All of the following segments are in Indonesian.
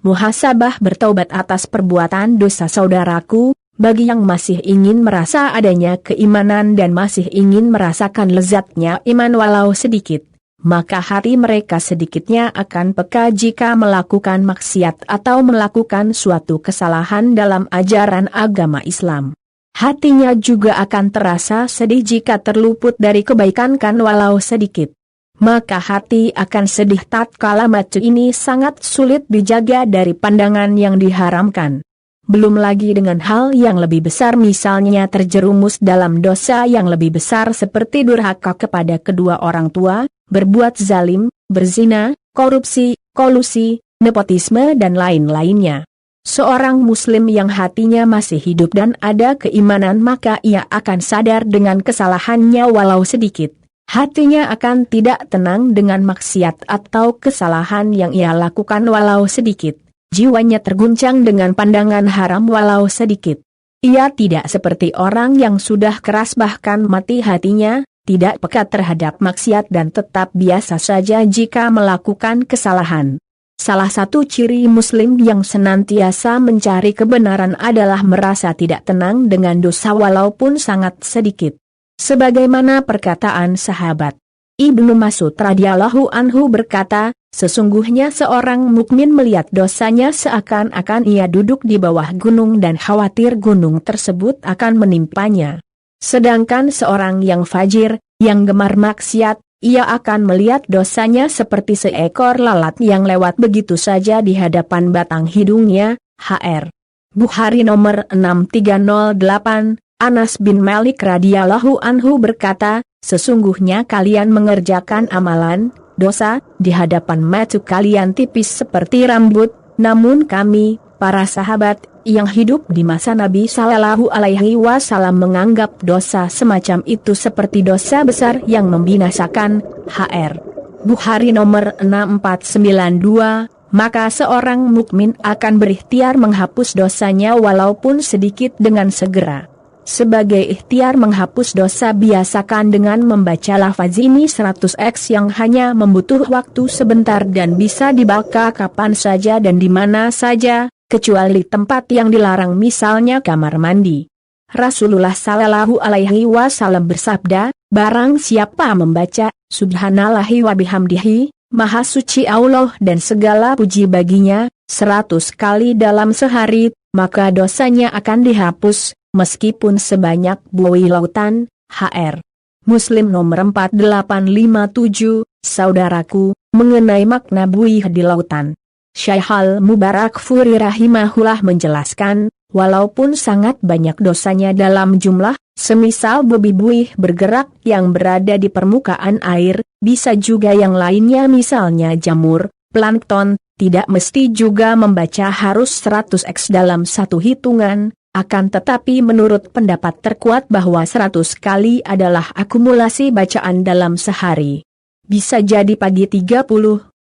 muhasabah bertaubat atas perbuatan dosa saudaraku. Bagi yang masih ingin merasa adanya keimanan dan masih ingin merasakan lezatnya iman walau sedikit, maka hati mereka sedikitnya akan peka jika melakukan maksiat atau melakukan suatu kesalahan dalam ajaran agama Islam. Hatinya juga akan terasa sedih jika terluput dari kebaikan kan walau sedikit. Maka hati akan sedih tatkala mata ini sangat sulit dijaga dari pandangan yang diharamkan. Belum lagi dengan hal yang lebih besar, misalnya terjerumus dalam dosa yang lebih besar seperti durhaka kepada kedua orang tua, berbuat zalim, berzina, korupsi, kolusi, nepotisme dan lain-lainnya. Seorang muslim yang hatinya masih hidup dan ada keimanan, maka ia akan sadar dengan kesalahannya walau sedikit. Hatinya akan tidak tenang dengan maksiat atau kesalahan yang ia lakukan walau sedikit. Jiwanya terguncang dengan pandangan haram walau sedikit. Ia tidak seperti orang yang sudah keras bahkan mati hatinya, tidak peka terhadap maksiat dan tetap biasa saja jika melakukan kesalahan. Salah satu ciri muslim yang senantiasa mencari kebenaran adalah merasa tidak tenang dengan dosa walaupun sangat sedikit. Sebagaimana perkataan sahabat Ibnu Mas'ud radhiyallahu anhu berkata, sesungguhnya seorang mukmin melihat dosanya seakan-akan ia duduk di bawah gunung dan khawatir gunung tersebut akan menimpanya. Sedangkan seorang yang fajir, yang gemar maksiat, ia akan melihat dosanya seperti seekor lalat yang lewat begitu saja di hadapan batang hidungnya. Hr. Bukhari nomor 6308, Anas bin Malik radhiyallahu anhu berkata, sesungguhnya kalian mengerjakan amalan dosa di hadapan mata kalian tipis seperti rambut, namun kami, para sahabat, yang hidup di masa Nabi Sallallahu Alaihi Wasallam menganggap dosa semacam itu seperti dosa besar yang membinasakan. Hr. Bukhari nomor 6492, maka seorang mukmin akan berikhtiar menghapus dosanya walaupun sedikit dengan segera. Sebagai ikhtiar menghapus dosa, biasakan dengan membaca lafaz ini 100x yang hanya membutuh waktu sebentar dan bisa dibaca kapan saja dan di mana saja, kecuali tempat yang dilarang, misalnya kamar mandi. Rasulullah Sallallahu Alaihi Wasallam bersabda, barang siapa membaca Subhanallahi wa bihamdihi, Maha Suci Allah dan segala puji baginya, 100 kali dalam sehari, maka dosanya akan dihapus, meskipun sebanyak buih lautan. Hr. Muslim nomor 4857, saudaraku, mengenai makna buih di lautan. Syaikh Mubarakfuri rahimahullah menjelaskan, walaupun sangat banyak dosanya dalam jumlah, semisal buih bergerak yang berada di permukaan air, bisa juga yang lainnya misalnya jamur, plankton, tidak mesti juga membaca harus 100x dalam satu hitungan. Akan tetapi menurut pendapat terkuat bahwa 100 kali adalah akumulasi bacaan dalam sehari. Bisa jadi pagi 30,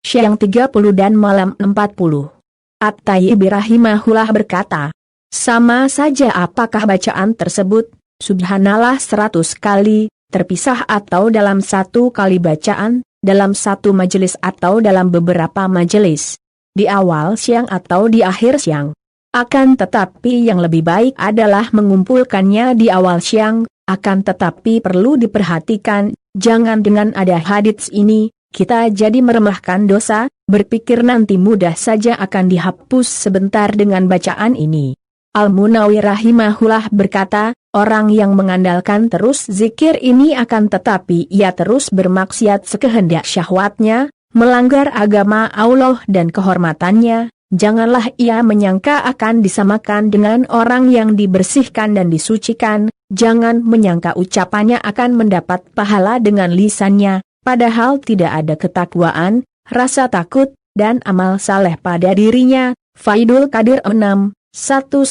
siang 30 dan malam 40. At-Tayyibi rahimahullah berkata, sama saja apakah bacaan tersebut, subhanallah 100 kali, terpisah atau dalam satu kali bacaan, dalam satu majelis atau dalam beberapa majelis, di awal siang atau di akhir siang. Akan tetapi yang lebih baik adalah mengumpulkannya di awal siang, akan tetapi perlu diperhatikan, jangan dengan ada hadits ini, kita jadi meremehkan dosa, berpikir nanti mudah saja akan dihapus sebentar dengan bacaan ini. Al-Munawi rahimahullah berkata, orang yang mengandalkan terus zikir ini akan tetapi ia terus bermaksiat sekehendak syahwatnya, melanggar agama Allah dan kehormatannya, janganlah ia menyangka akan disamakan dengan orang yang dibersihkan dan disucikan, jangan menyangka ucapannya akan mendapat pahala dengan lisannya, padahal tidak ada ketakwaan, rasa takut, dan amal saleh pada dirinya. Faidul Qadir 6.190,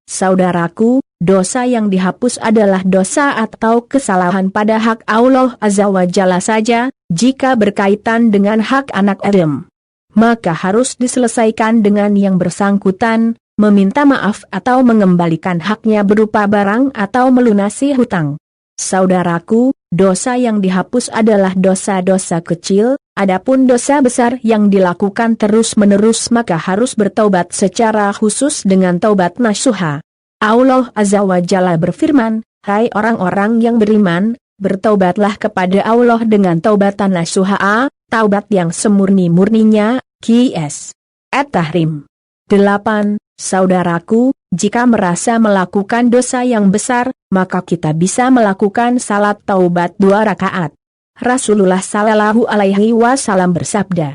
saudaraku, dosa yang dihapus adalah dosa atau kesalahan pada hak Allah Azza wa Jalla saja, jika berkaitan dengan hak anak Adam, maka harus diselesaikan dengan yang bersangkutan, meminta maaf atau mengembalikan haknya berupa barang atau melunasi hutang. Saudaraku, dosa yang dihapus adalah dosa-dosa kecil, Adapun dosa besar yang dilakukan terus-menerus maka harus bertaubat secara khusus dengan taubat nasuha. Allah Azza wa Jalla berfirman, "Hai orang-orang yang beriman, bertaubatlah kepada Allah dengan taubatan nasuha, taubat yang semurni-murninya." Qs. At-Tahrim 8. Saudaraku, jika merasa melakukan dosa yang besar, maka kita bisa melakukan salat taubat 2 rakaat. Rasulullah Shallallahu Alaihi Wasallam bersabda,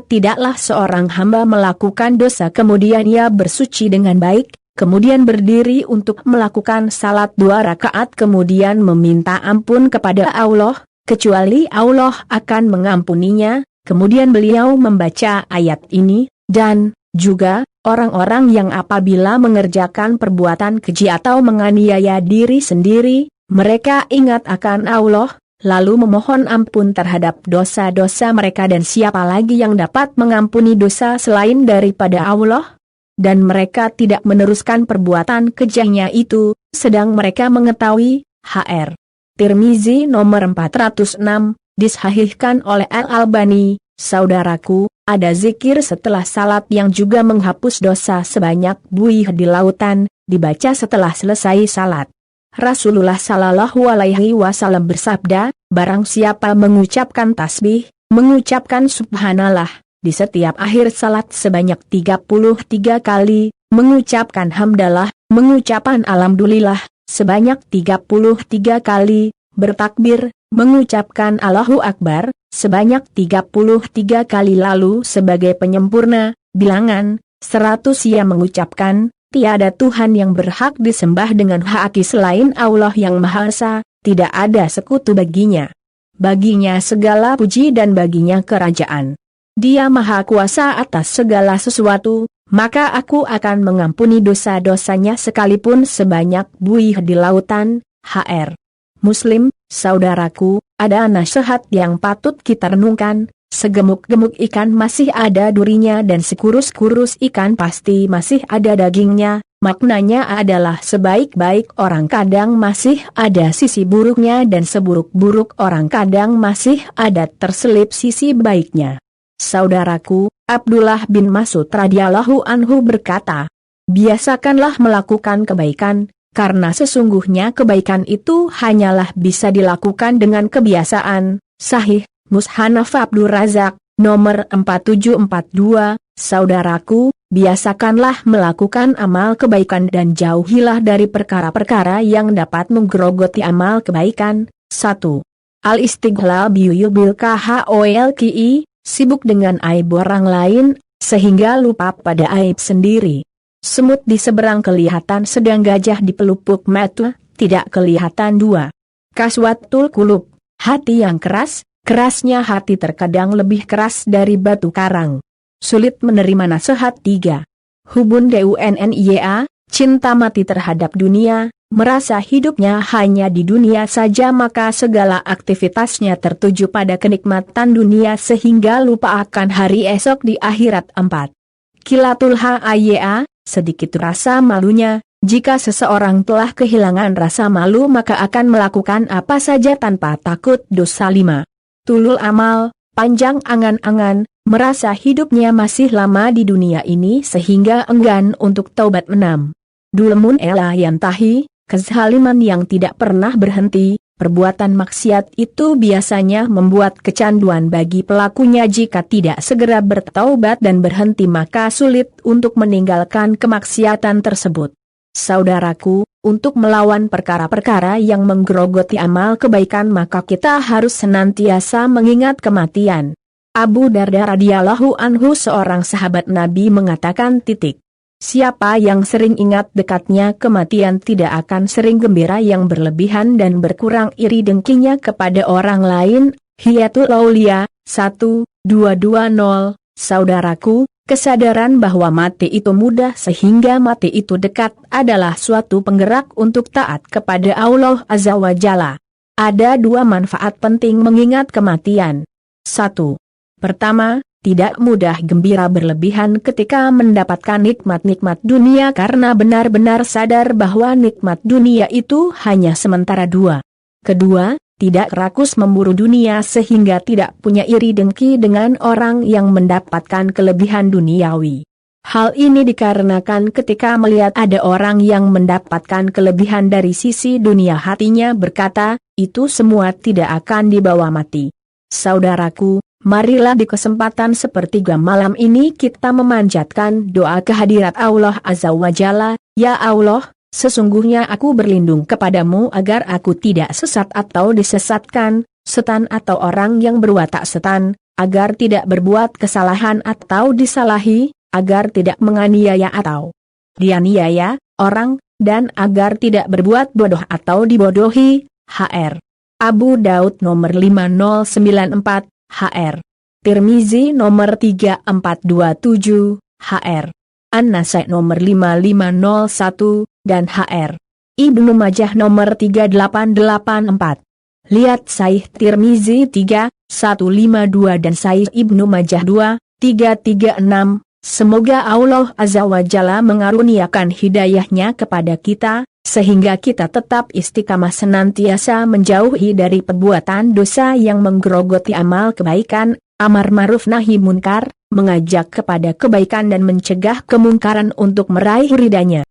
tidaklah seorang hamba melakukan dosa kemudian ia bersuci dengan baik, kemudian berdiri untuk melakukan salat 2 rakaat kemudian meminta ampun kepada Allah, kecuali Allah akan mengampuninya. Kemudian beliau membaca ayat ini, dan juga orang-orang yang apabila mengerjakan perbuatan keji atau menganiaya diri sendiri, mereka ingat akan Allah, lalu memohon ampun terhadap dosa-dosa mereka, dan siapa lagi yang dapat mengampuni dosa selain daripada Allah? Dan mereka tidak meneruskan perbuatan kejinya itu, sedang mereka mengetahui. Hr. Tirmizi nomor 406, disahihkan oleh Al-Albani. Saudaraku, ada zikir setelah salat yang juga menghapus dosa sebanyak buih di lautan, dibaca setelah selesai salat. Rasulullah Shallallahu Alaihi Wasallam bersabda, barang siapa mengucapkan tasbih, mengucapkan subhanallah, di setiap akhir salat sebanyak 33 kali, mengucapkan hamdalah, mengucapkan alhamdulillah, sebanyak 33 kali, bertakbir, mengucapkan Allahu Akbar, sebanyak 33 kali, lalu sebagai penyempurna, bilangan 100 ia mengucapkan, tiada Tuhan yang berhak disembah dengan hak selain Allah yang Maha Esa, tidak ada sekutu baginya. Baginya segala puji dan baginya kerajaan. Dia Maha Kuasa atas segala sesuatu, maka aku akan mengampuni dosa-dosanya sekalipun sebanyak buih di lautan. Hr. Muslim, saudaraku, ada nasihat yang patut kita renungkan. Segemuk-gemuk ikan masih ada durinya dan sekurus-kurus ikan pasti masih ada dagingnya. Maknanya adalah sebaik-baik orang kadang masih ada sisi buruknya dan seburuk-buruk orang kadang masih ada terselip sisi baiknya. Saudaraku, Abdullah bin Mas'ud radhiyallahu anhu berkata, biasakanlah melakukan kebaikan, karena sesungguhnya kebaikan itu hanyalah bisa dilakukan dengan kebiasaan. Sahih Mushanaf Abdur Razak, nomor 4742, saudaraku, biasakanlah melakukan amal kebaikan dan jauhilah dari perkara-perkara yang dapat menggerogoti amal kebaikan. 1. Al-istighlal biyubil kholki, sibuk dengan aib orang lain, sehingga lupa pada aib sendiri. Semut di seberang kelihatan sedang gajah di pelupuk mata, tidak kelihatan. 2. Kaswatul kulub, hati yang keras, kerasnya hati terkadang lebih keras dari batu karang. Sulit menerima nasihat. 3. Hubun dunya, cinta mati terhadap dunia, merasa hidupnya hanya di dunia saja maka segala aktivitasnya tertuju pada kenikmatan dunia sehingga lupa akan hari esok di akhirat. 4. Kilatul haya, sedikit rasa malunya, jika seseorang telah kehilangan rasa malu maka akan melakukan apa saja tanpa takut dosa. 5. Tulul amal, panjang angan-angan, merasa hidupnya masih lama di dunia ini sehingga enggan untuk taubat. 6. Dulmun ela yantahi, kezaliman yang tidak pernah berhenti. Perbuatan maksiat itu biasanya membuat kecanduan bagi pelakunya. Jika tidak segera bertaubat dan berhenti maka sulit untuk meninggalkan kemaksiatan tersebut. Saudaraku, untuk melawan perkara-perkara yang menggerogoti amal kebaikan maka kita harus senantiasa mengingat kematian. Abu Darda radhiyallahu anhu seorang sahabat Nabi mengatakan, siapa yang sering ingat dekatnya kematian tidak akan sering gembira yang berlebihan dan berkurang iri dengkinya kepada orang lain. Hiyatul Aulia 1220. Saudaraku, kesadaran bahwa mati itu mudah sehingga mati itu dekat adalah suatu penggerak untuk taat kepada Allah Azza wa Jalla. Ada 2 manfaat penting mengingat kematian. 1. Pertama, tidak mudah gembira berlebihan ketika mendapatkan nikmat-nikmat dunia karena benar-benar sadar bahwa nikmat dunia itu hanya sementara. 2. Kedua, tidak rakus memburu dunia sehingga tidak punya iri dengki dengan orang yang mendapatkan kelebihan duniawi. Hal ini dikarenakan ketika melihat ada orang yang mendapatkan kelebihan dari sisi dunia hatinya berkata, itu semua tidak akan dibawa mati. Saudaraku, marilah di kesempatan sepertiga malam ini kita memanjatkan doa kehadirat Allah Azza wa Jalla. Ya Allah, sesungguhnya aku berlindung kepadamu agar aku tidak sesat atau disesatkan, setan atau orang yang berwatak setan, agar tidak berbuat kesalahan atau disalahi, agar tidak menganiaya atau dianiaya orang, dan agar tidak berbuat bodoh atau dibodohi. Hr. Abu Daud nomor 5094, Hr. Tirmizi nomor 3427, Hr. An-Nasai nomor 5501, dan Hr. Ibnu Majah nomor 3884. Lihat Sahih Tirmizi 3152 dan Sahih Ibnu Majah 2336. Semoga Allah Azza wa Jalla mengaruniakan hidayahnya kepada kita, sehingga kita tetap istiqamah senantiasa menjauhi dari perbuatan dosa yang menggerogoti amal kebaikan, amar ma'ruf nahi munkar, mengajak kepada kebaikan dan mencegah kemungkaran untuk meraih ridanya.